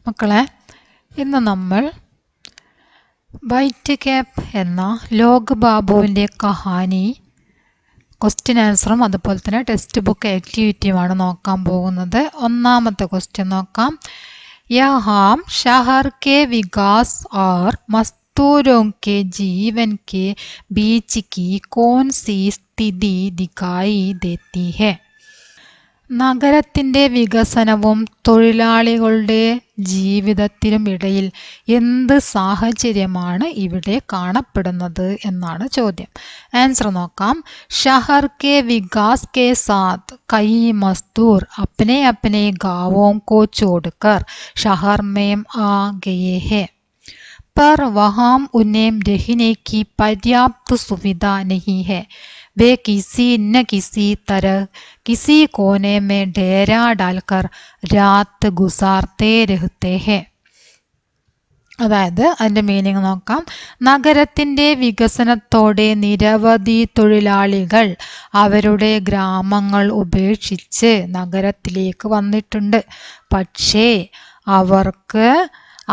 മക്കളെ, ഇന്ന് നമ്മൾ വൈറ്റ് ക്യാപ്പ് എന്ന ലോക് ബാബുവിൻ്റെ കഹാനി ക്വസ്റ്റ്യൻ ആൻസറും അതുപോലെ തന്നെ ടെക്സ്റ്റ് ബുക്ക് ആക്ടിവിറ്റിയുമാണ് നോക്കാൻ പോകുന്നത്. ഒന്നാമത്തെ ക്വസ്റ്റ്യൻ നോക്കാം. യഹാം ഷഹർ കെ വികാസ് और मजदूरों के जीवन के बीच की कौन सी स्थिति दिखाई देती है? നഗരത്തിൻ്റെ വികസനവും തൊഴിലാളികളുടെ ജീവിതത്തിനും ഇടയിൽ എന്ത് സാഹചര്യമാണ് ഇവിടെ കാണപ്പെടുന്നത് എന്നാണ് ചോദ്യം. ആൻസർ നോക്കാം. ഷഹർ കെ വികാസ് കെ സാത്ത് കൈ മസ്ദൂർ अपने अपने गांवों को छोड़कर शहर में आ गए हैं, पर वहाँ उन्हें रहने की पर्याप्त सुविधा नहीं है. वे किसी न किसी तरह किसी कोने में डेरा डालकर रात गुजारते रहते हैं. അതായത് അതിൻ്റെ മീനിങ് നോക്കാം. നഗരത്തിൻ്റെ വികസനത്തോടെ നിരവധി തൊഴിലാളികൾ അവരുടെ ഗ്രാമങ്ങൾ ഉപേക്ഷിച്ച് നഗരത്തിലേക്ക് വന്നിട്ടുണ്ട്. പക്ഷേ അവർക്ക്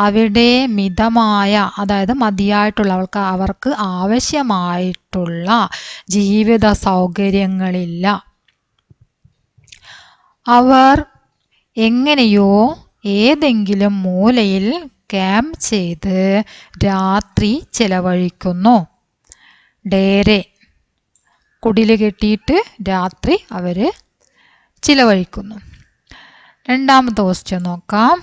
അവിടെ മിതമായ, അതായത് മതിയായിട്ടുള്ള, അവർക്ക് ആവശ്യമായിട്ടുള്ള ജീവിത സൗകര്യങ്ങളില്ല. അവർ എങ്ങനെയോ ഏതെങ്കിലും മൂലയിൽ ക്യാമ്പ് ചെയ്ത് രാത്രി ചെലവഴിക്കുന്നു. ഡേരെ, കുടില് കെട്ടിയിട്ട് രാത്രി അവർ ചിലവഴിക്കുന്നു. രണ്ടാമത്തെ ക്വസ്റ്റ്യൻ നോക്കാം.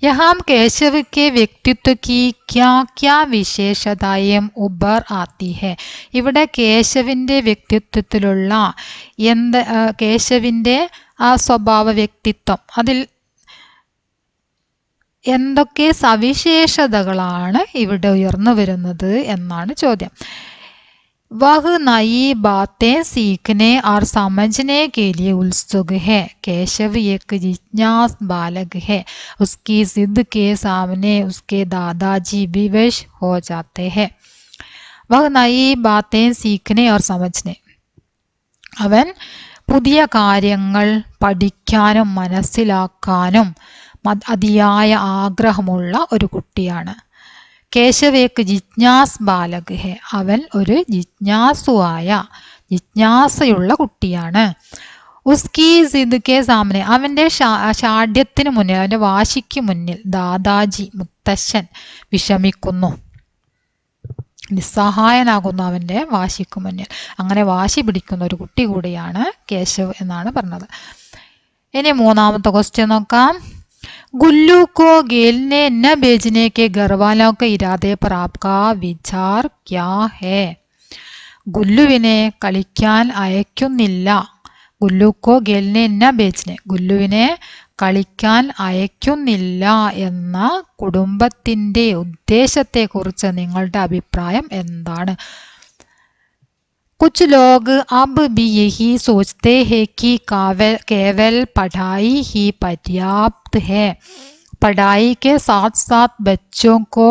यहाँ केशव के व्यक्तित्व की क्या क्या विशेषताएं उभर आती है? ഇവിടെ കേശവിൻ്റെ വ്യക്തിത്വത്തിലുള്ള കേശവിൻ്റെ ആ സ്വഭാവ വ്യക്തിത്വം, അതിൽ എന്തൊക്കെ സവിശേഷതകളാണ് ഇവിടെ ഉയർന്നു വരുന്നത് എന്നാണ് ചോദ്യം. वह नई बातें सीखने और समझने के लिए उत्सुक है. केशव एक जिज्ञास बालक है. उसकी जिद के सामने उसके दादाजी विवश हो जाते हैं. वह नई बातें सीखने और समझने, അവൻ പുതിയ കാര്യങ്ങൾ പഠിക്കാനും മനസ്സിലാക്കാനും അതിയായ ആഗ്രഹമുള്ള ഒരു കുട്ടിയാണ്. കേശവ് ഏക് ജിജ്ഞാസ് ബാലക് ഹെ, അവൻ ഒരു ജിജ്ഞാസയുള്ള കുട്ടിയാണ്. ഉസ്കി സിദ് കെ സാമനെ, അവൻ്റെ ഷാഢ്യത്തിന് മുന്നിൽ, അവൻ്റെ വാശിക്ക് മുന്നിൽ ദാദാജി, മുത്തശ്ശൻ വിഷമിക്കുന്നു, നിസ്സഹായനാകുന്നു അവൻ്റെ വാശിക്ക് മുന്നിൽ. അങ്ങനെ വാശി പിടിക്കുന്ന ഒരു കുട്ടി കൂടിയാണ് കേശവ് എന്നാണ് പറഞ്ഞത്. ഇനി മൂന്നാമത്തെ ക്വസ്റ്റ്യൻ നോക്കാം. गुल्लू को गेल ने न भेजने के घर वालों के इरादे पर आपका विचार क्या है? ഗുല്ലുവിനെ കളിക്കാൻ അയക്കുന്നില്ല. ഗുല്ലുക്കോ ഗേലിനെ ന ബേച്ചിനെ, ഗുല്ലുവിനെ കളിക്കാൻ അയക്കുന്നില്ല എന്ന കുടുംബത്തിൻ്റെ ഉദ്ദേശത്തെക്കുറിച്ച് നിങ്ങളുടെ അഭിപ്രായം എന്താണ്? कुछ लोग अब भी यही सोचते हैं कि केवल पढ़ाई ही पर्याप्त है. पढ़ाई के साथ साथ बच्चों को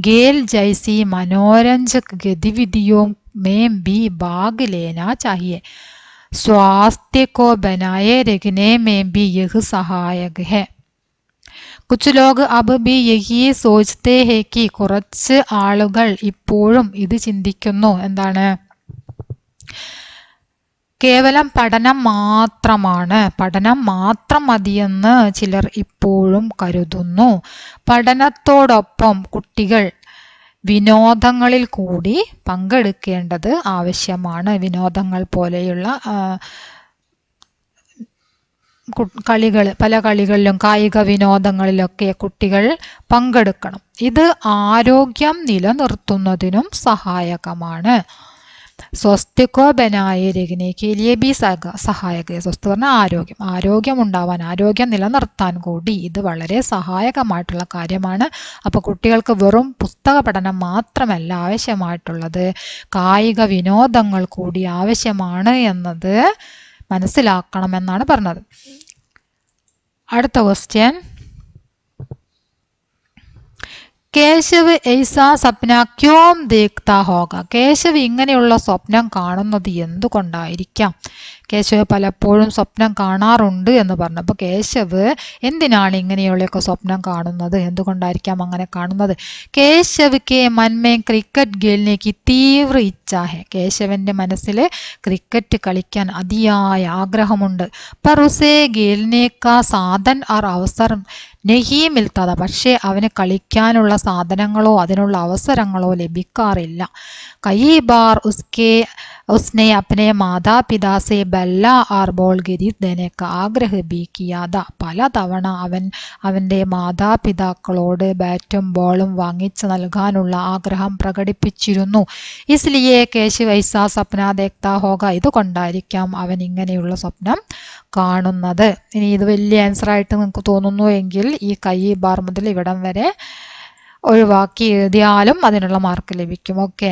खेल जैसी मनोरंजक गतिविधियों में भी भाग लेना चाहिए. स्वास्थ्य को बनाए रखने में भी यह सहायक है. कुछ लोग अब भी यही सोचते हैं कि കുറച്ച് ആളുകൾ ഇപ്പോഴും ഇത് ചിന്തിക്കുന്നു. എന്താണ്? കേവലം പഠനം മാത്രം മതിയെന്ന് ചിലർ ഇപ്പോഴും കരുതുന്നു. പഠനത്തോടൊപ്പം കുട്ടികൾ വിനോദങ്ങളിൽ കൂടി പങ്കെടുക്കേണ്ടത് ആവശ്യമാണ്. വിനോദങ്ങൾ പോലെയുള്ള കളികൾ, പല കളികളിലും കായിക വിനോദങ്ങളിലൊക്കെ കുട്ടികൾ പങ്കെടുക്കണം. ഇത് ആരോഗ്യം നിലനിർത്തുന്നതിനും സഹായകമാണ്. സ്വസ്ഥക്കോ ബനായെ രഖനെ കെ ലിയെ ബി സഹായക. സ്വസ്ഥ പറഞ്ഞാൽ ആരോഗ്യം ഉണ്ടാവാൻ, ആരോഗ്യം നിലനിർത്താൻ കൂടി ഇത് വളരെ സഹായകമായിട്ടുള്ള കാര്യമാണ്. അപ്പോൾ കുട്ടികൾക്ക് വെറും പുസ്തക പഠനം മാത്രമല്ല ആവശ്യമായിട്ടുള്ളത്, കായിക വിനോദങ്ങൾ കൂടി ആവശ്യമാണ് എന്നത് മനസ്സിലാക്കണമെന്നാണ് പറഞ്ഞത്. അടുത്ത ക്വസ്റ്റ്യൻ. കേശവ് ഐസാ സപ്ന ക്യോം ദേഖ്താ ഹോഗ, കേശവ് ഇങ്ങനെയുള്ള സ്വപ്നം കാണുന്നത് എന്തുകൊണ്ടായിരിക്കാം? കേശവ് പലപ്പോഴും സ്വപ്നം കാണാറുണ്ട് എന്ന് പറഞ്ഞു. അപ്പോൾ കേശവ് എന്തിനാണ് ഇങ്ങനെയുള്ളൊക്കെ സ്വപ്നം കാണുന്നത്? എന്തുകൊണ്ടായിരിക്കാം അങ്ങനെ കാണുന്നത്? കേശവ് കെ മൻമേ ക്രിക്കറ്റ് ഖേൽനേക്ക് തീവ്ര ഇച്ഛാഹെ. കേശവന്റെ മനസ്സിൽ ക്രിക്കറ്റ് കളിക്കാൻ അതിയായ ആഗ്രഹമുണ്ട്. पर उसे खेलने का साधन और अवसर नहीं मिलता था. പക്ഷേ അവന് കളിക്കാനുള്ള സാധനങ്ങളോ അതിനുള്ള അവസരങ്ങളോ ലഭിക്കാറില്ല. कई बार उसने अपने माता पिता से बल्ला और बॉल खरीद देने का आग्रह भी किया था. പലതവണ അവൻ്റെ മാതാപിതാക്കളോട് ബാറ്റും ബോളും വാങ്ങിച്ചു നൽകാനുള്ള ആഗ്രഹം പ്രകടിപ്പിച്ചിരുന്നു. इसलिए കേശവ് ऐसा सपना देखता होगा. ഇതുകൊണ്ടായിരിക്കാം അവൻ ഇങ്ങനെയുള്ള സ്വപ്നം കാണുന്നത്. ഇനി ഇത് വലിയ ആൻസർ ആയിട്ട് നിങ്ങൾക്ക് തോന്നുന്നു എങ്കിൽ ഈ കൈ ബാർ മുതൽ ഇവിടം വരെ ഒഴിവാക്കി എഴുതിയാലും അതിനുള്ള മാർക്ക് ലഭിക്കും. ഓക്കെ,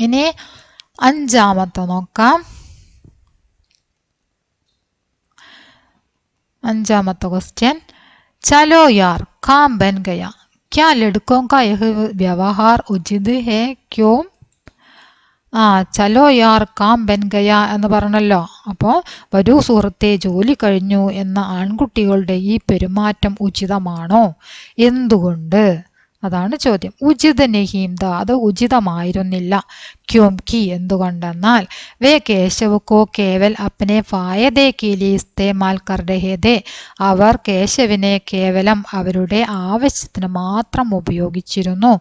ഇനി അഞ്ചാമത്തെ നോക്കാം. അഞ്ചാമത്തെ ക്വസ്റ്റ്യൻ, ചലോ യാർ കാം ബൻ ഗയ, ക്യാ ലഡ്കോं का यह व्यवहार उचित है क्यों? ചലോ യാർ കാം ബൻ ഗയ എന്ന് പറഞ്ഞല്ലോ. അപ്പോൾ വരൂ സുഹൃത്തെ ജോലി കഴിഞ്ഞു എന്ന ആൺകുട്ടികളുടെ ഈ പെരുമാറ്റം ഉചിതമാണോ? എന്തുകൊണ്ട്? അതാണ് ചോദ്യം. ഉചിത നഹീംദ, അത് ഉചിതമായിരുന്നില്ല. ക്യോം കി, എന്തുകൊണ്ടെന്നാൽ വേ കേശവ് കോ കേവൽ അപ്നെ ഫായദേ കെ ലിയെ ഇസ്തേമാൽ കർ രഹേ ഥേ, അവർ കേശവിനെ കേവലം അവരുടെ ആവശ്യത്തിന് മാത്രം ഉപയോഗിച്ചിരുന്നു.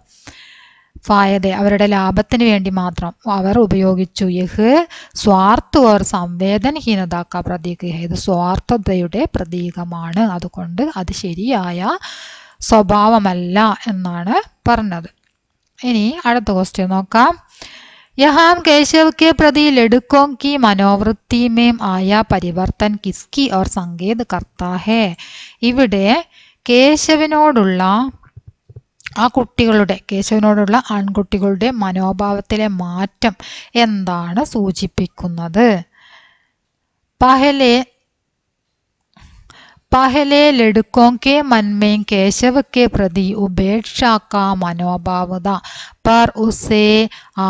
ഫായദെ, അവരുടെ ലാഭത്തിന് വേണ്ടി മാത്രം അവർ ഉപയോഗിച്ചു. യഹ് സ്വാർത്ഥ ഓർ സംവേദനഹീനത കാ പ്രതീക് ഹൈ, ഇത് സ്വാർത്ഥതയുടെ പ്രതീകമാണ്. അതുകൊണ്ട് അത് ശരിയായ സ്വഭാവമല്ല എന്നാണ് പറഞ്ഞത്. ഇനി അടുത്ത ക്വസ്റ്റ്യൻ നോക്കാം. यहाँ केशव के प्रति लड़कों की मनोवृत्ति में आया परिवर्तन किसकी और संकेत करता है? ഇവിടെ കേശവനോടുള്ള കേശവനോടുള്ള ആൺകുട്ടികളുടെ മനോഭാവത്തിലെ മാറ്റം എന്താണ് സൂചിപ്പിക്കുന്നത്? पहले लड़कों के मन में केशव के प्रति उपेक्षा का मनोभाव था, पर उसे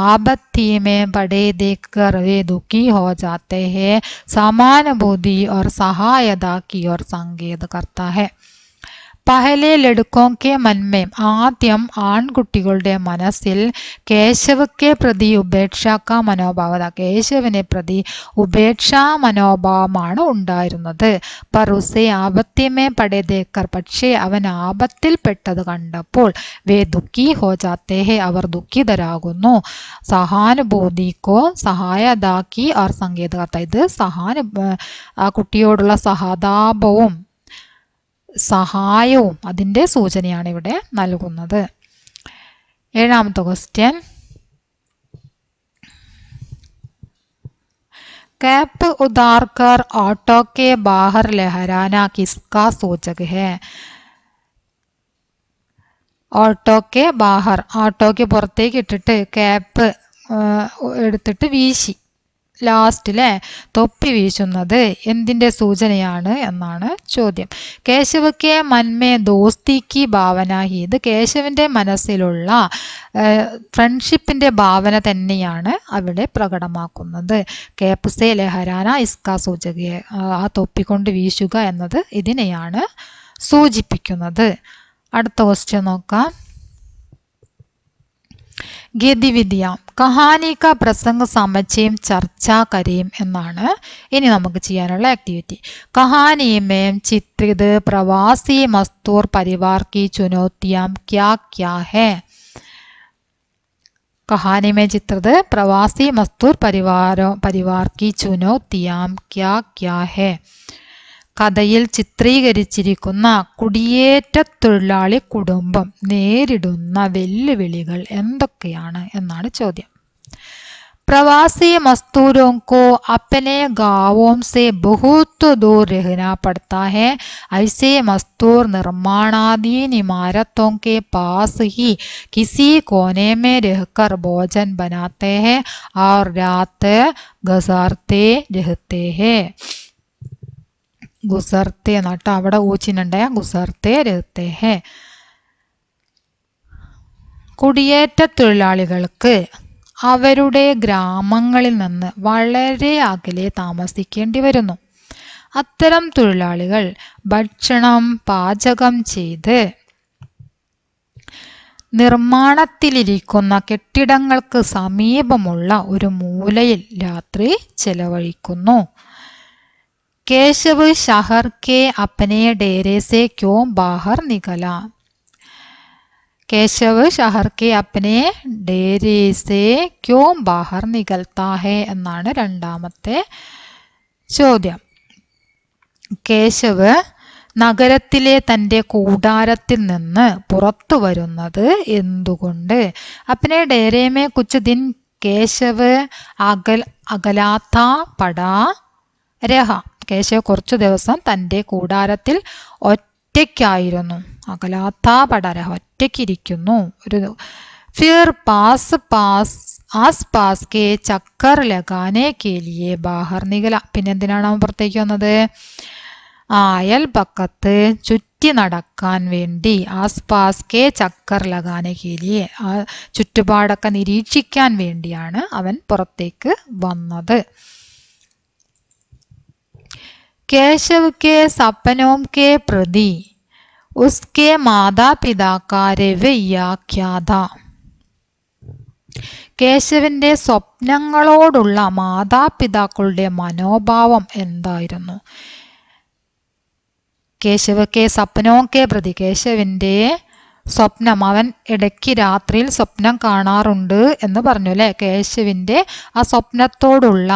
आपत्ति में पड़े देखकर वे दुखी हो जाते हैं. समानुभूति और सहायता की ओर संकेत करता है. പഹലെ ലഡ്കോക്കെ മന്മേം, ആദ്യം ആൺകുട്ടികളുടെ മനസ്സിൽ കേശവക്കെ പ്രതി ഉപേക്ഷാക്ക മനോഭാവത, കേശവനെ പ്രതി ഉപേക്ഷാ മനോഭാവമാണ് ഉണ്ടായിരുന്നത്. പറുസെ ആപത്യമേ പടേദേക്കർ, പക്ഷേ അവൻ ആപത്തിൽപ്പെട്ടത് കണ്ടപ്പോൾ വേ ദുഃഖി ഹോ ജാത്തേ ഹെ, അവർ ദുഃഖിതരാകുന്നു. സഹാനുഭൂതിക്കോ സഹായതാക്കി അവർ സങ്കേതകർത്ത, ഇത് ആ കുട്ടിയോടുള്ള സഹതാപവും സഹായവും അതിൻ്റെ സൂചനയാണ് ഇവിടെ നൽകുന്നത്. ഏഴാമത്തെ ക്വസ്റ്റ്യൻ, कैप उतार कर ऑटो के बाहर लहराना किसका सूचक है? ഓട്ടോക്കെ ബാഹർ, ഓട്ടോയ്ക്ക് പുറത്തേക്ക് ഇട്ടിട്ട് ക്യാപ്പ് എടുത്തിട്ട് വീശി, ലാസ്റ്റ് അല്ലേ തൊപ്പി വീശുന്നത് എന്തിൻ്റെ സൂചനയാണ് എന്നാണ് ചോദ്യം. കേശവക്കെ മന്മേ ദോസ്തിക്ക് ഭാവന ഹി, ഇത് കേശവൻ്റെ മനസ്സിലുള്ള ഫ്രണ്ട്ഷിപ്പിൻ്റെ ഭാവന തന്നെയാണ് അവിടെ പ്രകടമാക്കുന്നത്. കേപ്സെ ലഹരാന ഇസ്കാ സൂചക, ആ തൊപ്പിക്കൊണ്ട് വീശുക എന്നത് ഇതിനെയാണ് സൂചിപ്പിക്കുന്നത്. അടുത്ത ക്വസ്റ്റ്യൻ നോക്കാം. ഗതിവിദ്യ കഹാനി കാ പ്രസംഗ സമച്ചയും ചർച്ച കരയും എന്നാണ് ഇനി നമുക്ക് ചെയ്യാനുള്ള ആക്ടിവിറ്റി. കഹാനിമേം ചിത്രിത് പ്രവാസി മസ്തൂർ പരിവാർ കി ചുനൗത്തിയാം ക്യാ ക്യാ ഹേ? कहानी में चित्रित प्रवासी मजदूर परिवार की चुनौतियां क्या क्या है? കഥയിൽ ചിത്രീകരിച്ചിരിക്കുന്ന കുടിയേറ്റ തൊഴിലാളി കുടുംബം നേരിടുന്ന വെല്ലുവിളികൾ എന്തൊക്കെയാണ് എന്നാണ് ചോദ്യം. प्रवासी मजदूरों को अपने गांवों से बहुत दूर रहना पड़ता है. ऐसे मजदूर निर्माणाधीन इमारतों के पास ही किसी कोने में रहकर भोजन बनाते हैं और रात गुजारते रहते हैं. गुजरते नट അവിടെ ഊച്ചിനുണ്ടായ गुजरते रहते हैं. കുടിയേറ്റ തൊഴിലാളികൾക്ക് അവരുടെ ഗ്രാമങ്ങളിൽ നിന്ന് വളരെ അകലെ താമസിക്കേണ്ടി വരുന്നു. അത്തരം തൊഴിലാളികൾ ഭക്ഷണം പാചകം ചെയ്ത് നിർമ്മാണത്തിലിരിക്കുന്ന കെട്ടിടങ്ങൾക്ക് സമീപമുള്ള ഒരു മൂലയിൽ രാത്രി ചെലവഴിക്കുന്നു. കേശവ് शहर के अपने डेरे से क्यों बाहर निकला? കേശവ് शहर के अपने डेरे से क्यों बाहर निकलता है എന്നാണ് രണ്ടാമത്തെ ചോദ്യം. കേശവ് നഗരത്തിലെ തൻ്റെ കൂടാരത്തിൽ നിന്ന് പുറത്തു വരുന്നത് എന്തുകൊണ്ട്? अपने डेरे में कुछ दिन केशव अगलाथा पड़ा रहा. കേശവ് കുറച്ചു ദിവസം തൻ്റെ കൂടാരത്തിൽ ഒറ്റയ്ക്കായിരുന്നു. അകലാത്ത പടര ഒറ്റയ്ക്കിരിക്കുന്നു. फिर आस पास के चक्कर लगाने के लिए बाहर निकला. പിന്നെ എന്തിനാണ് അവൻ പുറത്തേക്ക് വന്നത്? അയൽപക്കത്ത് ചുറ്റി നടക്കാൻ വേണ്ടി. ആസ്പാസ് കെ ചക്കർ ലഗാനെ കേലിയെ ചുറ്റുപാടൊക്കെ നിരീക്ഷിക്കാൻ വേണ്ടിയാണ് അവൻ പുറത്തേക്ക് വന്നത്. केशव के सपनों के प्रति उसके माता पिता का रवैया क्या था? കേശവിന്റെ സ്വപ്നങ്ങളോടുള്ള മാതാപിതാക്കളുടെ മനോഭാവം എന്തായിരുന്നു? കേശവ് കെ സപ്നോ കെ പ്രതി കേശവിന്റെ സ്വപ്നം, അവൻ ഇടയ്ക്ക് രാത്രിയിൽ സ്വപ്നം കാണാറുണ്ട് എന്ന് പറഞ്ഞു അല്ലെ. കേശവിന്റെ ആ സ്വപ്നത്തോടുള്ള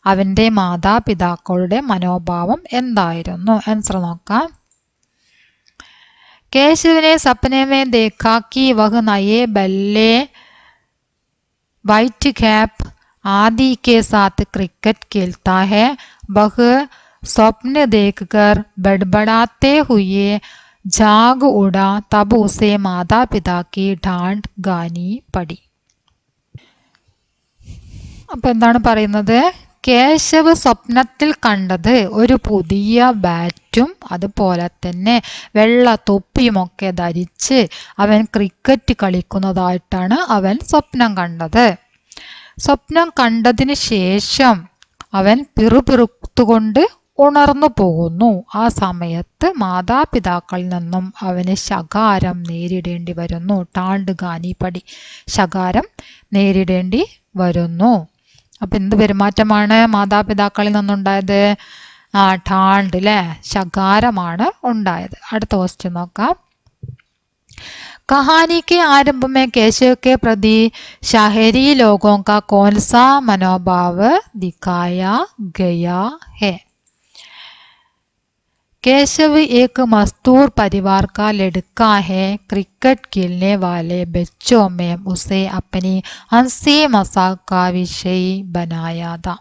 അവന്റെ മാതാപിതാക്കളുടെ മനോഭാവം എന്തായിരുന്നു? ആൻസർ നോക്കാം. കേശവിനെ സപ്നെ में देखा कि वह नए बल्ले व्हाइट कैप आदि के साथ क्रिकेट खेलता है. वह स्वप्न देखकर बड़बड़ाते हुए जाग उड़ा. तब उसे माता पिता की डांट गानी पड़ी. അപ്പൊ എന്താണ് പറയുന്നത്? കേശവ് സ്വപ്നത്തിൽ കണ്ടത് ഒരു പുതിയ ബാറ്റും അതുപോലെ തന്നെ വെള്ള തൊപ്പിയുമൊക്കെ ധരിച്ച് അവൻ ക്രിക്കറ്റ് കളിക്കുന്നതായിട്ടാണ് അവൻ സ്വപ്നം കണ്ടത്. സ്വപ്നം കണ്ടതിന് ശേഷം അവൻ പിറുപിറുത്തുകൊണ്ട് ഉണർന്നു പോകുന്നു. ആ സമയത്ത് മാതാപിതാക്കളിൽ നിന്നും അവന് ശകാരം നേരിടേണ്ടി വരുന്നു. ടാണ്ട് ഗാനിപ്പടി, ശകാരം നേരിടേണ്ടി വരുന്നു. അപ്പൊ എന്ത് പെരുമാറ്റമാണ് മാതാപിതാക്കളിൽ നിന്നുണ്ടായത്? ഠാണ്ട് അല്ലെ, ശകാരമാണ് ഉണ്ടായത്. അടുത്ത ക്വസ്റ്റ്യൻ നോക്കാം. कहानी के आरंभ में केशव के प्रति शहरी लोगों का कौन सा मनोभाव दिखाया गया है? केशव एक मजदूर परिवार का लड़का है. क्रिकेट खेलने वाले बच्चों में उसे अपनी हंसी मजाक का विषय बनाया था.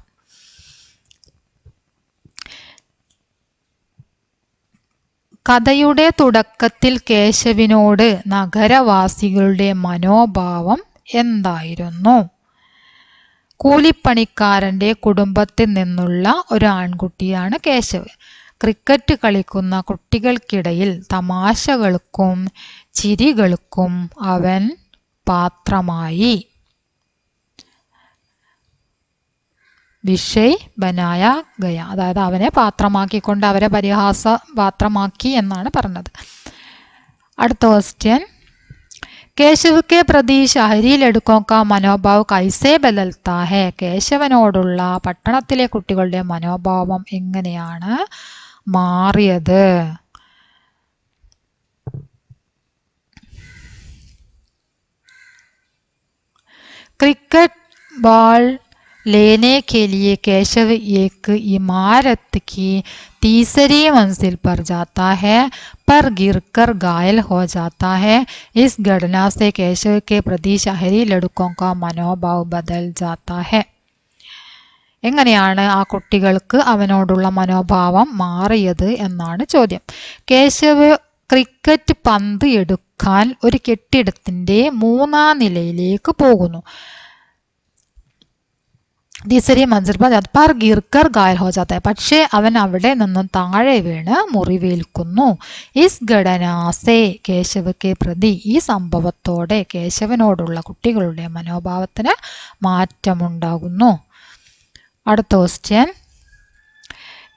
കഥയുടെ തുടക്കത്തിൽ കേശവിനോട് നഗരവാസികളുടെ മനോഭാവം എന്തായിരുന്നു? കൂലിപ്പണിക്കാരന്റെ കുടുംബത്തിൽ നിന്നുള്ള ഒരു ആൺകുട്ടിയാണ് കേശവ്. ക്രിക്കറ്റ് കളിക്കുന്ന കുട്ടികൾക്കിടയിൽ തമാശകൾക്കും ചിരികൾക്കും അവൻ പാത്രമായി. വിഷയ് ബനായ ഗയ, അതായത് അവനെ പാത്രമാക്കിക്കൊണ്ട് അവരെ പരിഹാസ പാത്രമാക്കി എന്നാണ് പറഞ്ഞത്. അടുത്ത ക്വസ്റ്റ്യൻ. കേശവ് കെ പ്രതി ഷഹരി ലഡ്കോं का മനോഭാവ് കൈസേ ബദൽത്താ ഹെ? കേശവനോടുള്ള പട്ടണത്തിലെ കുട്ടികളുടെ മനോഭാവം എങ്ങനെയാണ് മാറിയത്? क्रिकेट बॉल लेने के लिए केशव एक इमारत की तीसरी मंजिल पर जाता है पर गिरकर घायल हो जाता है. इस घटना से केशव के प्रति शहरी लड़कों का मनोभाव बदल जाता है. എങ്ങനെയാണ് ആ കുട്ടികൾക്ക് അവനോടുള്ള മനോഭാവം മാറിയത് എന്നാണ് ചോദ്യം. കേശവ് ക്രിക്കറ്റ് പന്ത് എടുക്കാൻ ഒരു കെട്ടിടത്തിന്റെ 3ാം നിലയിലേക്ക് പോകുന്നു. तीसरी मंजिल पर जाता पर गिरकर घायल हो जाता है പക്ഷേ അവൻ അവിടെ നിന്നും താഴെ വീണ് മുറിവേൽക്കുന്നു ഇസ് ഘടനാസെ കേശവക്കെ പ്രതി ഈ സംഭവത്തോടെ കേശവനോടുള്ള കുട്ടികളുടെ മനോഭാവത്തിന് മാറ്റമുണ്ടാകുന്നു അടുത്ത ക്വസ്റ്റ്യൻ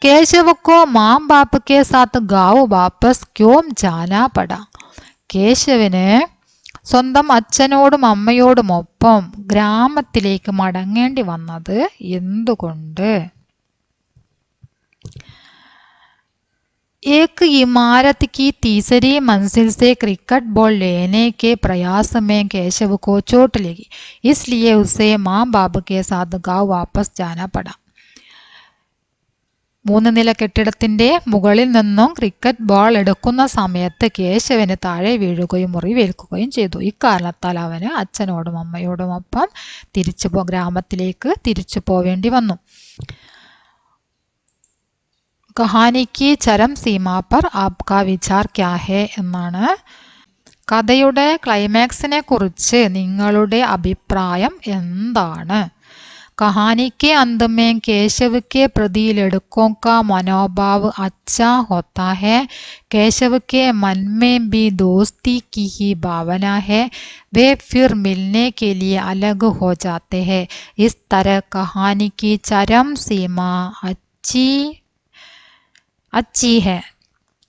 केशव को माँ बाप के साथ गाँव वापस क्यों जाना पड़ा കേശവന് സ്വന്തം അച്ഛനോടും അമ്മയോടുമൊപ്പം ഗ്രാമത്തിലേക്ക് മടങ്ങേണ്ടി വന്നത് എന്തുകൊണ്ട് एक इमारत की तीसरी मंजिल से क्रिकेट बॉल लेने के प्रयास में केशव को चोट लगी इसलिए उसे माँ बाप के साथ गाँव वापस जाना पड़ा 3 നില കെട്ടിടത്തിന്റെ മുകളിൽ നിന്നും ക്രിക്കറ്റ് ബോൾ എടുക്കുന്ന സമയത്ത് കേശവന് താഴെ വീഴുകയും മുറിവേൽക്കുകയും ചെയ്തു ഇക്കാരണത്താൽ അവന് അച്ഛനോടും അമ്മയോടുമൊപ്പം ഗ്രാമത്തിലേക്ക് തിരിച്ചു പോവേണ്ടി വന്നു കഹാനിക്ക് ചരം സീമാ പർ ആപ്കാ വിചാർ ക്യാ ഹേ എന്നാണ് കഥയുടെ ക്ലൈമാക്സിനെ കുറിച്ച് നിങ്ങളുടെ അഭിപ്രായം എന്താണ് कहानी के अंत में केशव के प्रति लड़कों का मनोभाव अच्छा होता है केशव के मन में भी दोस्ती की ही भावना है वे फिर मिलने के लिए अलग हो जाते हैं इस तरह कहानी की चरम सीमा अच्छी है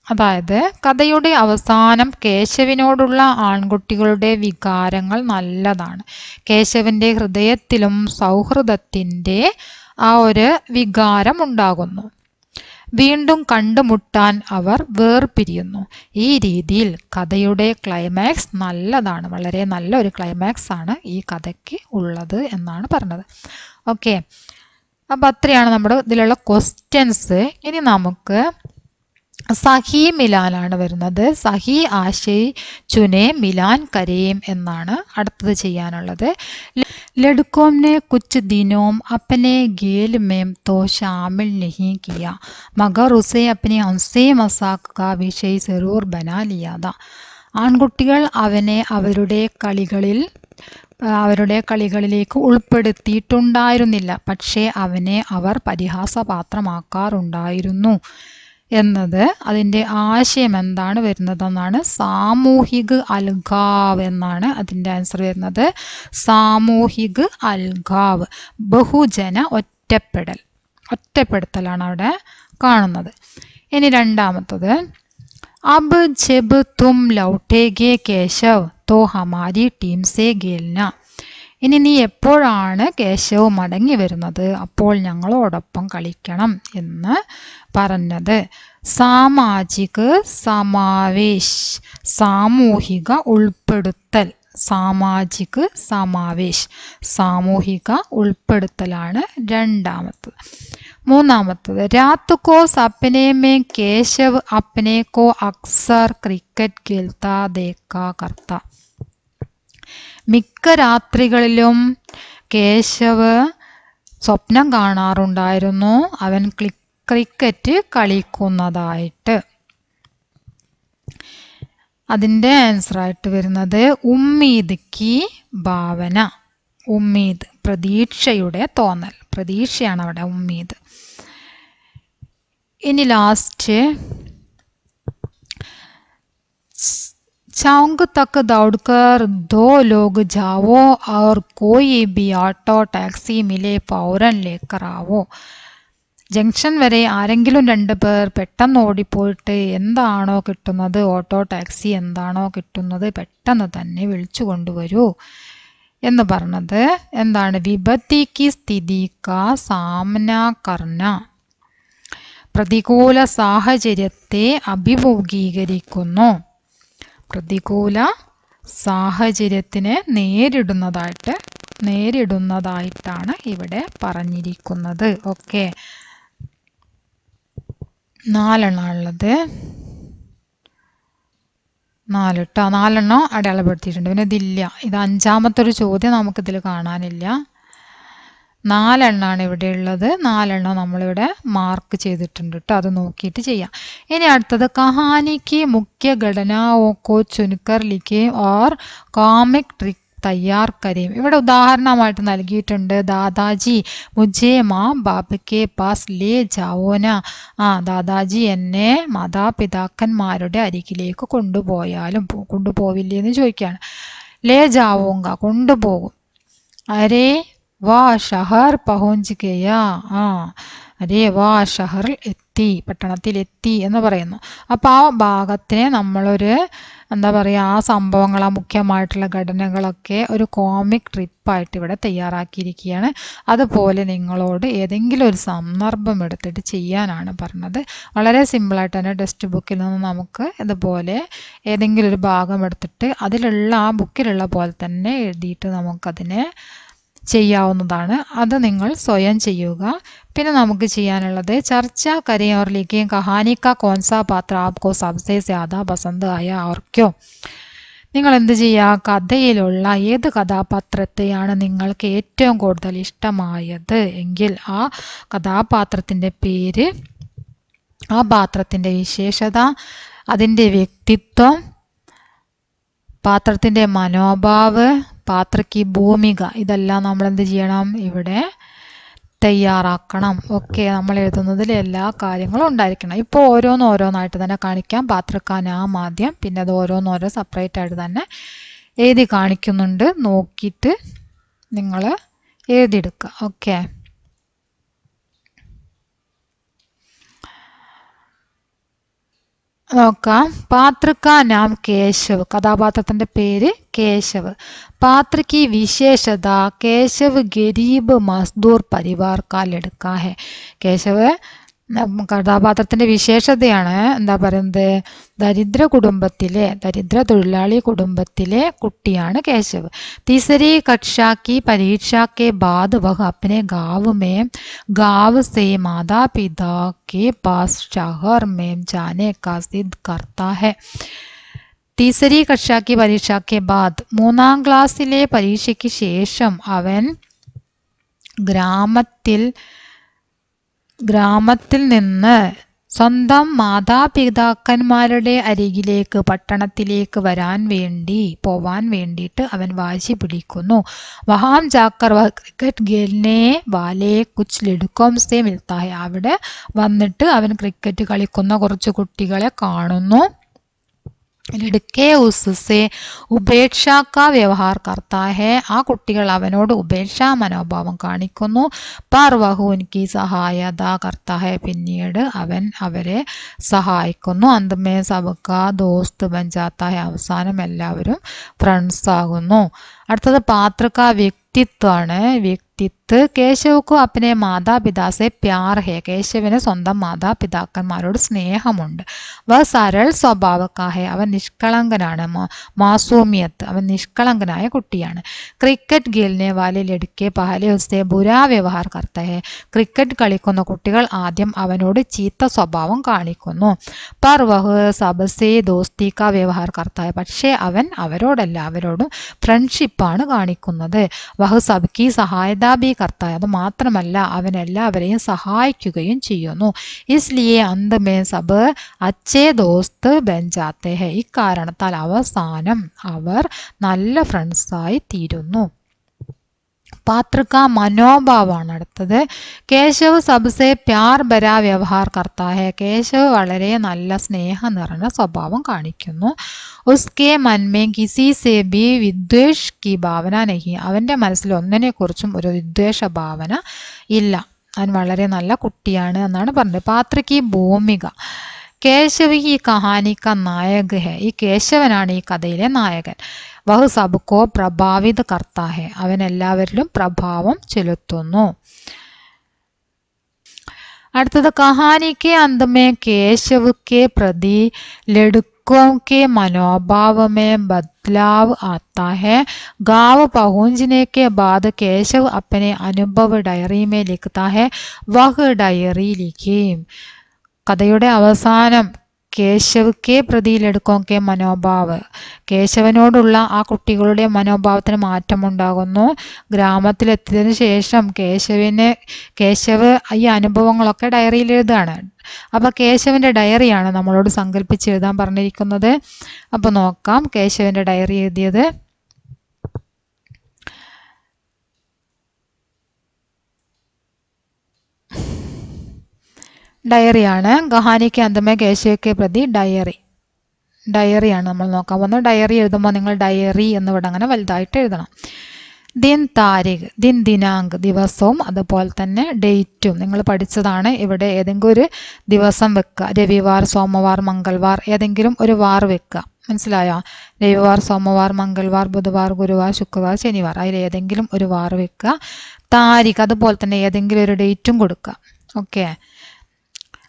അതായത് കഥയുടെ അവസാനം കേശവനോടുള്ള ആൺകുട്ടികളുടെ വികാരങ്ങൾ നല്ലതാണ് കേശവന്റെ ഹൃദയത്തിലും സൗഹൃദത്തിന്റെ ആ ഒരു വികാരം ഉണ്ടാകുന്നു വീണ്ടും കണ്ടുമുട്ടാൻ അവർ വേർപിരിയുന്നു ഈ രീതിയിൽ കഥയുടെ ക്ലൈമാക്സ് നല്ലതാണ് വളരെ നല്ല ഒരു ക്ലൈമാക്സ് ആണ് ഈ കഥയ്ക്ക് ഉള്ളത് എന്നാണ് പറഞ്ഞത് ഓക്കെ അപ്പോൾ അത്രയാണ് നമ്മുടെ ഇതിലുള്ള ക്വസ്റ്റ്യൻസ് ഇനി നമുക്ക് സഹി മിലാനാണ് വരുന്നത് സഹി ആശയ് ചുനെ മിലാൻ കരേം എന്നാണ് അടുത്തത് ചെയ്യാനുള്ളത് ലഡ്കോं ने कुछ दिनों अपने गेल में तो शामिल नहीं किया मगर उसे अपने हंसी मजाक का विषय जरूर बना लिया था ആൺകുട്ടികൾ അവനെ അവരുടെ കളികളിലേക്ക് ഉൾപ്പെടുത്തിയിട്ടുണ്ടായിരുന്നില്ല പക്ഷേ അവനെ അവർ പരിഹാസപാത്രമാക്കാറുണ്ടായിരുന്നു എന്നത് അതിൻ്റെ ആശയം എന്താണ് വരുന്നതെന്നാണ് സാമൂഹിക അൽഗാവ് എന്നാണ് അതിൻ്റെ ആൻസർ വരുന്നത് സാമൂഹിക അൽഗാവ് ബഹുജന ഒറ്റപ്പെടുത്തലാണ് അവിടെ കാണുന്നത് ഇനി രണ്ടാമത്തത് അബ് ജബ് തും ലൗട്ടേഗെ കേശവ് തോ ഹമാരി ടീം സേ ഖേൽന ഇനി നീ എപ്പോഴാണ് കേശവ് മടങ്ങി വരുന്നത് അപ്പോൾ ഞങ്ങളോടൊപ്പം കളിക്കണം എന്ന് പറഞ്ഞത് സാമാജിക സമാവേശ് സാമൂഹിക ഉൾപ്പെടുത്തൽ സാമാജിക സമാവേശ് സാമൂഹിക ഉൾപ്പെടുത്തലാണ് രണ്ടാമത്തത് മൂന്നാമത്തത് രാത് കോ സപ്നെ മേ കേശവ് അപ്നെ കോ അക്സർ ക്രിക്കറ്റ് ഖേൽത്താ ദേഖാ കർത്താ മിക്ക രാത്രികളിലും കേശവ് സ്വപ്നം കാണാറുണ്ടായിരുന്നു അവൻ ക്രിക്കറ്റ് കളിക്കുന്നതായിട്ട് അതിൻ്റെ ആൻസർ ആയിട്ട് വരുന്നത് ഉമ്മീദ് കി ഭാവന ഉമ്മീദ് പ്രതീക്ഷയുടെ തോന്നൽ പ്രതീക്ഷയാണ് അവിടെ ഉമ്മീദ് ഇനി ലാസ്റ്റ് चौंक तक दौड़कर 2 लोग जाओ और कोई भी ऑटो टैक्सी मिले फौरन लेकर आओ ജംഗ്ഷൻ വരെ ആരെങ്കിലും 2 പേർ പെട്ടെന്ന് ഓടിപ്പോയിട്ട് എന്താണോ കിട്ടുന്നത് ഓട്ടോ ടാക്സി എന്താണോ കിട്ടുന്നത് പെട്ടെന്ന് തന്നെ വിളിച്ചു കൊണ്ടുവരൂ എന്ന് പറഞ്ഞത് എന്താണ് വിപത്തി കി സ്ഥിതി കാ സാമന കർണ പ്രതികൂല സാഹചര്യത്തെ അഭിമുഖീകരിക്കുന്നു പ്രതികൂല സാഹചര്യത്തിനെ നേരിടുന്നതായിട്ടാണ് ഇവിടെ പറഞ്ഞിരിക്കുന്നത് ഓക്കെ 4 ഉള്ളത് 4 അടയാളപ്പെടുത്തിയിട്ടുണ്ട് പിന്നെ ഇതില്ല ഇത് 5ാമത്തെ ഒരു ചോദ്യം നമുക്കിതിൽ കാണാനില്ല 4 ഇവിടെ ഉള്ളത് 4 നമ്മളിവിടെ മാർക്ക് ചെയ്തിട്ടുണ്ട് കേട്ടോ അത് നോക്കിയിട്ട് ചെയ്യാം ഇനി അടുത്തത് കഹാനിക്ക് മുഖ്യ ഘടനാओं को चुनकर लिखे और कॉमिक ट्रिक തയ്യാർ കരീം. ഇവിടെ ഉദാഹരണമായിട്ട് നൽകിയിട്ടുണ്ട് ദാദാജി മുझे മാ ബാപ് കെ പാസ് ലേ ജാവോന. ദാദാജി എന്നെ മാതാപിതാക്കന്മാരുടെ അരികിലേക്ക് കൊണ്ടുപോവില്ലേ എന്ന് ചോദിക്കുകയാണ്. ലേ ജാവോങ്ക കൊണ്ടുപോകും. അരേ വാ ഷഹർ പഹുഞ്ച് ഗയാ. അരേ വാ ഷഹറിൽ എത്തി, പട്ടണത്തിൽ എത്തി എന്ന് പറയുന്നു. അപ്പോൾ ആ ഭാഗത്തിനെ നമ്മളൊരു എന്താ പറയുക, ആ സംഭവങ്ങൾ, ആ മുഖ്യമായിട്ടുള്ള ഘടനകളൊക്കെ ഒരു കോമിക് ട്രിപ്പായിട്ട് ഇവിടെ തയ്യാറാക്കിയിരിക്കുകയാണ്. അതുപോലെ നിങ്ങളോട് ഏതെങ്കിലും ഒരു സന്ദർഭം എടുത്തിട്ട് ചെയ്യാനാണ് പറഞ്ഞത്. വളരെ സിമ്പിളായിട്ട് തന്നെ ടെക്സ്റ്റ് ബുക്കിൽ നിന്ന് നമുക്ക് ഇതുപോലെ ഏതെങ്കിലും ഒരു ഭാഗം എടുത്തിട്ട് അതിലുള്ള ആ ബുക്കിലുള്ള പോലെ തന്നെ എഴുതിയിട്ട് നമുക്കതിനെ ചെയ്യാവുന്നതാണ്. അത് നിങ്ങൾ സ്വയം ചെയ്യുക. പിന്നെ നമുക്ക് ചെയ്യാനുള്ളത് ചർച്ച കരേം और लिखें कहानी का कौन सा पात्र आपको सबसे ज़्यादा पसंद आया और क्यों. നിങ്ങൾ എന്ത് ചെയ്യുക, കഥയിലുള്ള ഏത് കഥാപാത്രത്തെയാണ് നിങ്ങൾക്ക് ഏറ്റവും കൂടുതൽ ഇഷ്ടമായത് എങ്കിൽ ആ കഥാപാത്രത്തിൻ്റെ പേര്, ആ പാത്രത്തിൻ്റെ വിശേഷത, അതിൻ്റെ വ്യക്തിത്വം, പാത്രത്തിൻ്റെ മനോഭാവ്, പാത്രയ്ക്ക് ഭൂമിക, ഇതെല്ലാം നമ്മൾ എന്ത് ചെയ്യണം, ഇവിടെ തയ്യാറാക്കണം. ഓക്കെ, നമ്മൾ എഴുതുന്നതിൽ എല്ലാ കാര്യങ്ങളും ഉണ്ടായിരിക്കണം. ഇപ്പോൾ ഓരോന്നായിട്ട് തന്നെ കാണിക്കാം. പാത്രക്കാ നാം ആദ്യം, പിന്നെ അത് ഓരോന്നോരോ സെപ്പറേറ്റ് ആയിട്ട് തന്നെ എഴുതി കാണിക്കുന്നുണ്ട്. നോക്കിയിട്ട് നിങ്ങൾ എഴുതിയെടുക്കുക. ഓക്കെ, നോക്കാം. പാത്രക്കാ നാം കേശവ്, കഥാപാത്രത്തിന്റെ പേര് കേശവ്. പാത്ര की विशेषता കേശവ് ഗരീബ് മസ്ദൂർ പരിവാർ കാ ലഡ്കാ ഹെ. കേശവ് കഥാപാത്രത്തിന്റെ വിശേഷതയാണ് എന്താ പറയുന്നത്, ദരിദ്ര തൊഴിലാളി കുടുംബത്തിലെ കുട്ടിയാണ് കേശവ്. तीसरी कक्षा की परीक्षा के बाद वह अपने गांव से माता पिता के पास शहर में जाने का जिद करता है. तीसरी कक्षा की परीक्षा के बाद, മൂന്നാം ക്ലാസ്സിലെ പരീക്ഷയ്ക്ക് ശേഷം അവൻ ഗ്രാമത്തിൽ നിന്ന് സ്വന്തം മാതാപിതാക്കന്മാരുടെ അരികിലേക്ക് പട്ടണത്തിലേക്ക് പോവാൻ വേണ്ടിയിട്ട് അവൻ വാശി പിടിക്കുന്നു. വഹാം ജാക്കർ വഹ് ക്രിക്കറ്റ് ഖേൽനെ വാലെ കുച്ച് ലഡ്കോം സെ മിൽത്താ ഹെ. അവിടെ വന്നിട്ട് അവൻ ക്രിക്കറ്റ് കളിക്കുന്ന കുറച്ച് കുട്ടികളെ കാണുന്നു. ലഡ്കെ ഉസ്സെ ഉപേക്ഷാ കാ വ്യവഹാർ കർത്താ ഹെ. ആ കുട്ടികൾ അവനോട് ഉപേക്ഷാ മനോഭാവം കാണിക്കുന്നു. പർ വഹു ഉൻകി സഹായത കർത്താ ഹെ. പിന്നീട് അവൻ അവരെ സഹായിക്കുന്നു. അന്തമേ സബ്കാ ദോസ്ത് ബൻ ജാത്താ ഹെ. അവസാനം എല്ലാവരും ഫ്രണ്ട്സ് ആകുന്നു. അടുത്തത് പാത്രക്കാ വ്യക്തിത്വമാണ്. കേശവ്ക്കു അപ്പനെ മാതാപിതാസെ പ്യാർ ഹെ. കേശവിന് സ്വന്തം മാതാപിതാക്കന്മാരോട് സ്നേഹമുണ്ട്. വ സരൾ സ്വഭാവക്കാ ഹെ. അവൻ നിഷ്കളങ്കനാണ്. മാസൂമിയത്ത്, അവൻ നിഷ്കളങ്കനായ കുട്ടിയാണ്. ക്രിക്കറ്റ് ഖേൽനെ വാലെ ലഡ്കെ പഹലെ ഉസ്സെ ബുരാ വ്യവഹാർ കർത്താ ഹെ. ക്രിക്കറ്റ് കളിക്കുന്ന കുട്ടികൾ ആദ്യം അവനോട് ചീത്ത സ്വഭാവം കാണിക്കുന്നു. പർ വഹ് സബ്സെ ദോസ്തി കാ വ്യവഹാർ കർത്താ ഹെ. പക്ഷേ അവൻ അവരോടും ഫ്രണ്ട്ഷിപ്പാണ് കാണിക്കുന്നത്. വഹ് സബ്കി സഹായത ബി കർത്താ ഹെ. അത് മാത്രമല്ല അവൻ എല്ലാവരെയും സഹായിക്കുകയും ചെയ്യുന്നു. ഇസ്ലിയെ അന്ത് മേ സബ് അച്ഛേ ദോസ്ത് ബൻ ജാത്തെ ഹെ. ഇക്കാരണത്താൽ അവസാനം അവർ നല്ല ഫ്രണ്ട്സായി തീരുന്നു. പാത്രക്ക മനോഭാവമാണ് അടുത്തത്. കേശവ് സബ്സെ പ്യാർ ഭരാ വ്യവഹാർ കർത്താ ഹെ. കേശവ് വളരെ നല്ല സ്നേഹം നിറഞ്ഞ സ്വഭാവം കാണിക്കുന്നു. ഉസ്കെ മൻമേ കിസി സെ ബി വിദ്വേഷ് കി ഭാവന നഹി. അവൻ്റെ മനസ്സിൽ ഒന്നിനെ കുറിച്ചും ഒരു വിദ്വേഷ ഭാവന ഇല്ല. അവൻ വളരെ നല്ല കുട്ടിയാണ് എന്നാണ് പറഞ്ഞത്. പാത്രയ്ക്ക് ഭൂമിക കേശവ് ഈ കഹാനിക്ക നായക് ഹെ. ഈ കേശവനാണ് ഈ കഥയിലെ നായകൻ. വഹ് സബ്കോ പ്രഭാവിത് കർത്താ ഹെ. അവൻ എല്ലാവരിലും പ്രഭാവം ചെലുത്തുന്നു. അടുത്തത് കഹാനിക്ക് അന്തമേ കേശവ് കെ പ്രതി ലഡ്കോं के मनोभाव में बदलाव आता है. गांव पहुंचने के बाद केशव अपने अनुभव डायरी में लिखता है. वह डायरी लिखी. കഥയുടെ അവസാനം കേശവ് കെ പ്രതി ലഡ്കോं के മനോഭാവ്, കേശവനോടുള്ള ആ കുട്ടികളുടെ മനോഭാവത്തിന് മാറ്റമുണ്ടാകുന്നു. ഗ്രാമത്തിലെത്തിയതിനു ശേഷം കേശവ് ഈ അനുഭവങ്ങളൊക്കെ ഡയറിയിൽ എഴുതുകയാണ്. അപ്പോൾ കേശവൻ്റെ ഡയറിയാണ് നമ്മളോട് സങ്കല്പിച്ച് എഴുതാൻ പറഞ്ഞിരിക്കുന്നത്. അപ്പോൾ നോക്കാം കേശവൻ്റെ ഡയറി എഴുതിയത്. ഡയറിയാണ്. കഹാനിക്ക് അന്തമേ കേശവയ്ക്ക് പ്രതി ഡയറിയാണ് നമ്മൾ നോക്കാൻ പോകുന്നത്. ഡയറി എഴുതുമ്പോൾ നിങ്ങൾ ഡയറി എന്നിവിടെ അങ്ങനെ വലുതായിട്ട് എഴുതണം. ദിൻ താരിഖ്, ദിനാങ്ക് ദിവസവും അതുപോലെ തന്നെ ഡേറ്റും നിങ്ങൾ പഠിച്ചതാണ്. ഇവിടെ ഏതെങ്കിലും ഒരു ദിവസം വെക്കുക. രവിവാർ, സോമവാർ, മംഗൾവാർ, ഏതെങ്കിലും ഒരു വാർ വെക്കുക. മനസ്സിലായോ? രവിവാർ, സോമവാർ, മംഗൾവാർ, ബുധവാർ, ഗുരുവാർ, ശുക്രവാർ, ശനിവാർ, അതിൽ ഏതെങ്കിലും ഒരു വാർ വെക്കുക. താരിഖ് അതുപോലെ തന്നെ ഏതെങ്കിലും ഒരു ഡേറ്റും കൊടുക്കുക. ഓക്കെ.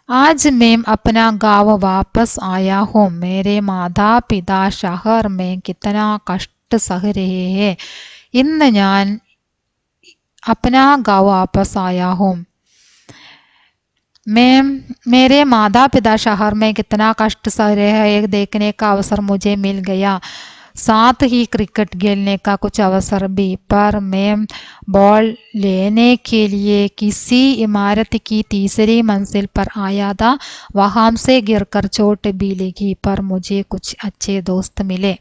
आज मैं अपना गाँव वापस आया हूँ. मेरे माता पिता शहर में कितना कष्ट सह रहे हैं. ഇന്ന് ഞാൻ अपना गाँव वापस आया हूँ. मैं मेरे माता पिता शहर में कितना कष्ट सह रहे हैं देखने का अवसर मुझे मिल गया. साथ ही क्रिकेट खेलने का कुछ अवसर भी. पर मैं बॉल लेने के लिए किसी इमारत की तीसरी मंजिल पर आया था. वहां से गिरकर चोट भी लगी, पर मुझे कुछ अच्छे दोस्त मिले.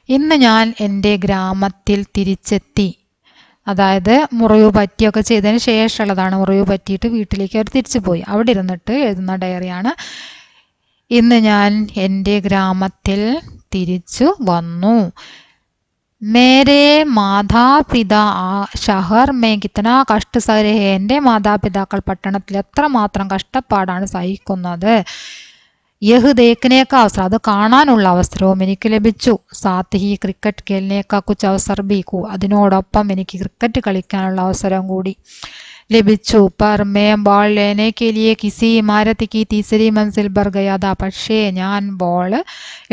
ഇന്ന് ഞാൻ എൻ്റെ ഗ്രാമത്തിൽ തിരിച്ചെത്തി. അതായത് മുറിവ് പറ്റിയൊക്കെ ചെയ്തതിന് ശേഷമുള്ളതാണ്. മുറിവ് പറ്റിയിട്ട് വീട്ടിലേക്ക് അവർ തിരിച്ചു പോയി. അവിടെ ഇരുന്നിട്ട് എഴുതുന്ന ഡയറിയാണ്. ഇന്ന് ഞാൻ എൻ്റെ ഗ്രാമത്തിൽ തിരിച്ചു വന്നു. മേരെ മാതാപിതാ ഷഹർ മേ കിത്തന കഷ്ട സഹ രഹേ. എൻ്റെ മാതാപിതാക്കൾ പട്ടണത്തിൽ എത്രമാത്രം കഷ്ടപ്പാടാണ് സഹിക്കുന്നത്. യഹ് ദേഖ്നേക്ക അവസരം, അത് കാണാനുള്ള അവസരവും എനിക്ക് ലഭിച്ചു. സാത്ത് he cricket ഖേൽനേക്ക Cooch Avsar B, അതിനോടൊപ്പം എനിക്ക് ക്രിക്കറ്റ് കളിക്കാനുള്ള അവസരം കൂടി ലഭിച്ചു. പർ മേ ബോൾ ലേനെ കെ ലിയെ കിസി ഇമാരത്ത് കി തീസരി മൻസിൽ ബർ ഗയാ. പക്ഷേ ഞാൻ ബോൾ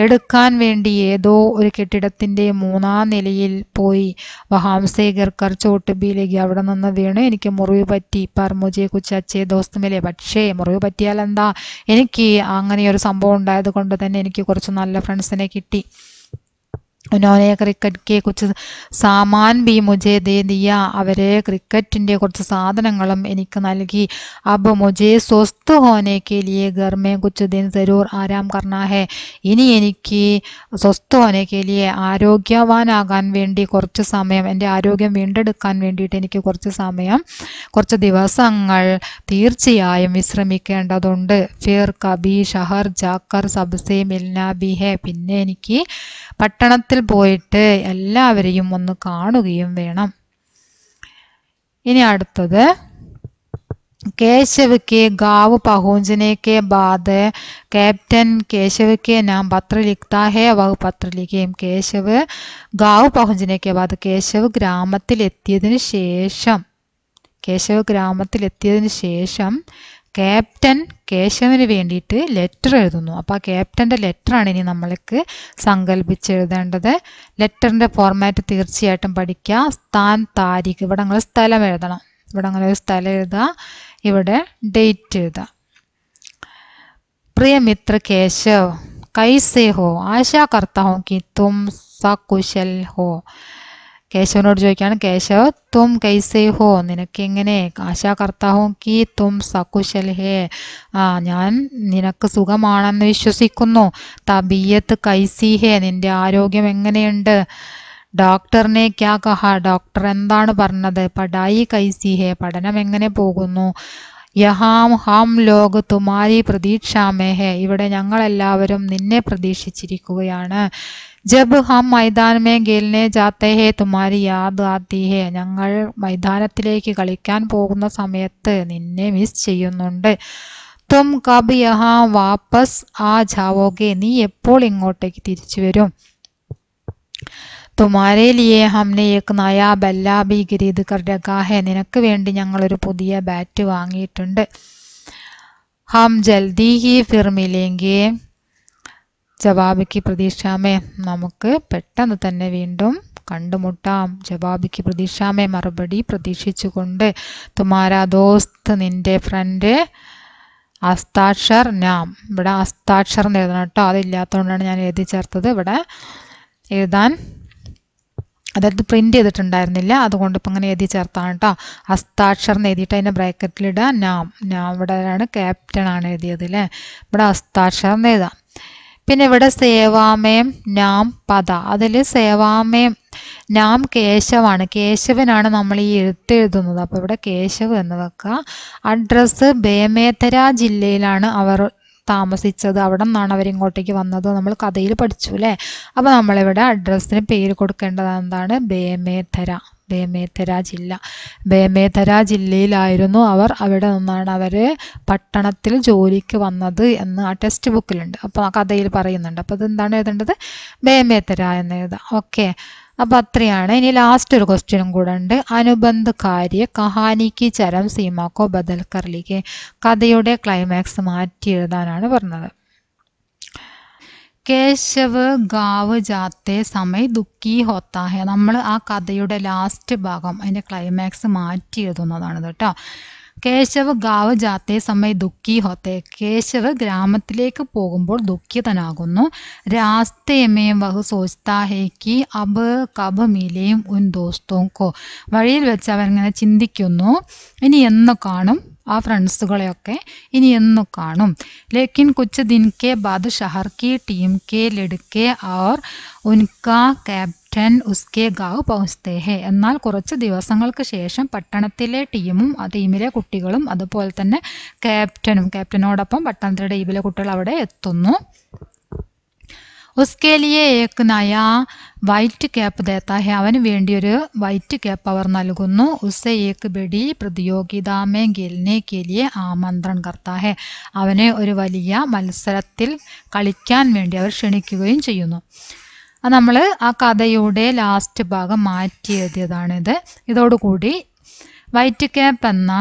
എടുക്കാൻ വേണ്ടി ഏതോ ഒരു കെട്ടിടത്തിൻ്റെ 3-ാം നിലയിൽ പോയി. വഹാംസേ ഗർക്കർ ചോട്ട് ബി ലഗി, അവിടെ നിന്ന് വീണ് എനിക്ക് മുറിവ് പറ്റി. പർ മുജെ കുച്ച് അച്ചേ ദോസ്ത് മിലെ, പക്ഷേ മുറിവ് പറ്റിയാൽ എന്താ, എനിക്ക് അങ്ങനെയൊരു സംഭവം ഉണ്ടായത് കൊണ്ട് തന്നെ എനിക്ക് കുറച്ച് നല്ല ഫ്രണ്ട്സിനെ കിട്ടി. ഉന്നോനെ ക്രിക്കറ്റ് കെ കുച്ച് സാമാൻ ബി മുജെ ദേ ദിയ, അവരെ ക്രിക്കറ്റിൻ്റെ കുറച്ച് സാധനങ്ങളും എനിക്ക് നൽകി. അബ് മുജെ സ്വസ്ഥ ഹോനെ കെ ലിയെ ഘർ മേ കുച്ച് ദിൻ ജരൂർ ആരാം കർണ ഹെ. ഇനി എനിക്ക് സ്വസ്ഥ ഹോനെ കെ ലിയെ ആരോഗ്യവാനാകാൻ വേണ്ടി കുറച്ച് സമയം, എൻ്റെ ആരോഗ്യം വീണ്ടെടുക്കാൻ വേണ്ടിയിട്ട് എനിക്ക് കുറച്ച് ദിവസങ്ങൾ തീർച്ചയായും വിശ്രമിക്കേണ്ടതുണ്ട്. ഫിർ കബി ഷഹർ ജാക്കർ സബ്സെ മിൽന ബി ഹെ, പിന്നെ എനിക്ക് പട്ടണത്തിൽ പോയിട്ട് എല്ലാവരെയും ഒന്ന് കാണുകയും വേണം. ഇനി അടുത്തത് केशव के गाँव पहुँचने के बाद कैप्टन केशव के नाम पत्र लिखता है, वह पत्र लिखे. കേശവ് ഗാവ് പഹുഞ്ചനെ കെ ബാദ്, കേശവ് ഗ്രാമത്തിലെത്തിയതിന് ശേഷം ക്യാപ്റ്റൻ കേശവന് വേണ്ടിയിട്ട് ലെറ്റർ എഴുതുന്നു. അപ്പോൾ ആ ക്യാപ്റ്റൻ്റെ ലെറ്ററാണ് ഇനി നമ്മൾക്ക് സങ്കല്പിച്ചെഴുതേണ്ടത്. ലെറ്ററിൻ്റെ ഫോർമാറ്റ് തീർച്ചയായിട്ടും പഠിക്കുക. സ്ഥാൻ താരിഖ്, ഇവിടെ നിങ്ങൾ സ്ഥലം എഴുതണം. ഇവിടെ അങ്ങനെ ഒരു സ്ഥലം എഴുതുക, ഇവിടെ ഡേറ്റ് എഴുതുക. प्रिय मित्र केशव, कैसे हो? आशा करता हूँ कि तुम सकुशल हो. കേശവനോട് ചോദിക്കുകയാണ്, കേശവ് തും കൈസേ ഹോ, നിനക്ക് എങ്ങനെ? ആശാ കർത്താഹും കി തും സകുശൽ ഹേ, ഞാൻ നിനക്ക് സുഖമാണെന്ന് വിശ്വസിക്കുന്നു. തബിയത്ത് കൈസി ഹേ, നിന്റെ ആരോഗ്യം എങ്ങനെയുണ്ട്? ഡോക്ടറിനെ ക്യാ കഹ, ഡോക്ടർ എന്താണ് പറഞ്ഞത്? പഠായി കൈസി ഹേ, പഠനം എങ്ങനെ പോകുന്നു? യഹാം ഹം ലോഗ് തുമാരി പ്രതീക്ഷാമേ ഹേ, ഇവിടെ ഞങ്ങളെല്ലാവരും നിന്നെ പ്രതീക്ഷിച്ചിരിക്കുകയാണ്. ജബ് ഹം മൈതാൻ മേ ഖേൽനെ ജാത്തെ ഹേ തുമാരി യാദ് ആത്തി ഹേ, ഞങ്ങൾ മൈതാനത്തിലേക്ക് കളിക്കാൻ പോകുന്ന സമയത്ത് നിന്നെ മിസ് ചെയ്യുന്നുണ്ട്. തും കബ് യഹാ വാപ്പസ് ആ ജാവോഗെ, നീ എപ്പോൾ ഇങ്ങോട്ടേക്ക് തിരിച്ചു വരും? തുമാരെ ലിയെ ഹംനെ ഏക് നയാ ബല്ല ബി ഖരീദ് കർ രഖാ ഹെ, നിനക്ക് വേണ്ടി ഞങ്ങളൊരു പുതിയ ബാറ്റ് വാങ്ങിയിട്ടുണ്ട്. ഹം ജൽദി ഹി ഫിർ മിലേംഗെ ജവാബിക്ക് പ്രതീക്ഷാമേ, നമുക്ക് പെട്ടെന്ന് തന്നെ വീണ്ടും കണ്ടുമുട്ടാം. ജവാബിക്ക് പ്രതീക്ഷാമേ, മറുപടി പ്രതീക്ഷിച്ചുകൊണ്ട്. തുമാരാ ദോസ്ത്, നിന്റെ ഫ്രണ്ട്. അസ്താക്ഷർ നാം, ഇവിടെ അസ്താക്ഷർ എന്ന് എഴുതണം കേട്ടോ, അതില്ലാത്തതുകൊണ്ടാണ് ഞാൻ എഴുതി ചേർത്തത്. ഇവിടെ എഴുതാൻ, അതായത് പ്രിന്റ് ചെയ്തിട്ടുണ്ടായിരുന്നില്ല, അതുകൊണ്ട് ഇപ്പം ഇങ്ങനെ എഴുതി ചേർത്താണ് കേട്ടോ. അസ്താക്ഷർ എന്ന് എഴുതിയിട്ട് അതിൻ്റെ ബ്രാക്കറ്റിലിടുക നാം. ഇവിടെയാണ് ക്യാപ്റ്റൻ ആണ് എഴുതിയത് അല്ലേ, ഇവിടെ അസ്താക്ഷർ എന്ന് എഴുതാം. പിന്നെ ഇവിടെ സേവാമയം നാം പദ, അതിൽ സേവാമയം നാം കേശവാണ്, കേശവനാണ് നമ്മൾ ഈ എഴുത്തെഴുതുന്നത്. അപ്പോൾ ഇവിടെ കേശവ് എന്ന് വെക്കുക. അഡ്രസ്സ് ബേമേത്തര ജില്ലയിലാണ് അവർ താമസിച്ചത്, അവിടെ നിന്നാണ് അവരിങ്ങോട്ടേക്ക് വന്നത്, നമ്മൾ കഥയിൽ പഠിച്ചു അല്ലേ. അപ്പോൾ നമ്മളിവിടെ അഡ്രസ്സിന് പേര് കൊടുക്കേണ്ടത് എന്താണ്? ബേമേത്തര, ബേമേത്തര ജില്ല. ബേമേത്തര ജില്ലയിലായിരുന്നു അവർ, അവിടെ നിന്നാണ് അവർ പട്ടണത്തിൽ ജോലിക്ക് വന്നത് എന്ന് ആ ടെക്സ്റ്റ് ബുക്കിലുണ്ട്. അപ്പോൾ ആ കഥയിൽ പറയുന്നുണ്ട്. അപ്പോൾ അതെന്താണ് എഴുതേണ്ടത്? ബേമേത്തര എന്ന് എഴുതാം. ഓക്കെ, അപ്പോൾ അത്രയാണ്. ഇനി ലാസ്റ്റ് ഒരു ക്വസ്റ്റ്യനും കൂടെ ഉണ്ട്. അനുബന്ധ കാര്യ കഹാനിക്ക് ചരം സീമാക്കോ ബദൽ കർലിക്ക്, കഥയുടെ ക്ലൈമാക്സ് മാറ്റി എഴുതാനാണ് പറഞ്ഞത്. കേശവ് ഗാവ് ജാത്തെ സമയ് ദുഃഖി ഹോത്താ ഹെ, നമ്മൾ ആ കഥയുടെ ലാസ്റ്റ് ഭാഗം അതിൻ്റെ ക്ലൈമാക്സ് മാറ്റി എഴുതുന്നതാണ് കേട്ടോ. കേശവ് ഗാവ് ജാത്തെ സമയ് ദുഃഖി ഹോത്തെ, കേശവ് ഗ്രാമത്തിലേക്ക് പോകുമ്പോൾ ദുഃഖിതനാകുന്നു. രാസ്തേമേ വഹു സോച്താ ഹേ കി അബ് കബ് മിലേം ഉൻ ദോസ്തോങ്കോ, വഴിയിൽ വെച്ച് അവൻ ഇങ്ങനെ ചിന്തിക്കുന്നു, ഇനി എന്ന് കാണും ആ ഫ്രണ്ട്സുകളെയൊക്കെ, ഇനി എന്ന് കാണും. ലേക്കിൻ കുച്ച് ദിൻ കെ ബാദ് ഷഹർ കി ടീം കെ ലഡ്കെ और उनका कैप्टन उसके गाँव पहुँचते हैं, എന്നാൽ കുറച്ച് ദിവസങ്ങൾക്ക് ശേഷം പട്ടണത്തിലെ ടീമും ആ ടീമിലെ കുട്ടികളും അതുപോലെ തന്നെ ക്യാപ്റ്റനോടൊപ്പം പട്ടണത്തിലെ ടീമിലെ കുട്ടികൾ അവിടെ എത്തുന്നു. उसके लिए एक नया വൈറ്റ് ക്യാപ്പ് ദേത്താ ഹെ, അവന് വേണ്ടി ഒരു വൈറ്റ് ക്യാപ്പ് അവർ നൽകുന്നു. ഉസെ ഏക് ബഡി പ്രതിയോഗിതാ മേ ഖേൽനെ കെ ലിയെ ആമന്ത്രൺ കർത്താ ഹെ, അവനെ ഒരു വലിയ മത്സരത്തിൽ കളിക്കാൻ വേണ്ടി അവർ ക്ഷണിക്കുകയും ചെയ്യുന്നു. നമ്മൾ ആ കഥയുടെ ലാസ്റ്റ് ഭാഗം മാറ്റി എഴുതിയതാണിത്. ഇതോടുകൂടി വൈറ്റ് ക്യാപ്പ് എന്ന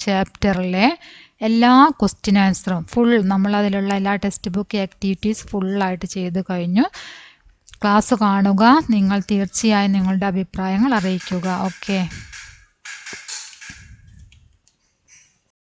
ചാപ്റ്ററിലെ എല്ലാ ക്വസ്റ്റ്യൻ ആൻസറും നമ്മളതിലുള്ള എല്ലാ ടെക്സ്റ്റ് ബുക്ക് ആക്ടിവിറ്റീസ് ഫുള്ളായിട്ട് ചെയ്ത് കഴിഞ്ഞു. ക്ലാസ് കാണുക, നിങ്ങൾ തീർച്ചയായും നിങ്ങളുടെ അഭിപ്രായങ്ങൾ അറിയിക്കുക. ഓക്കെ.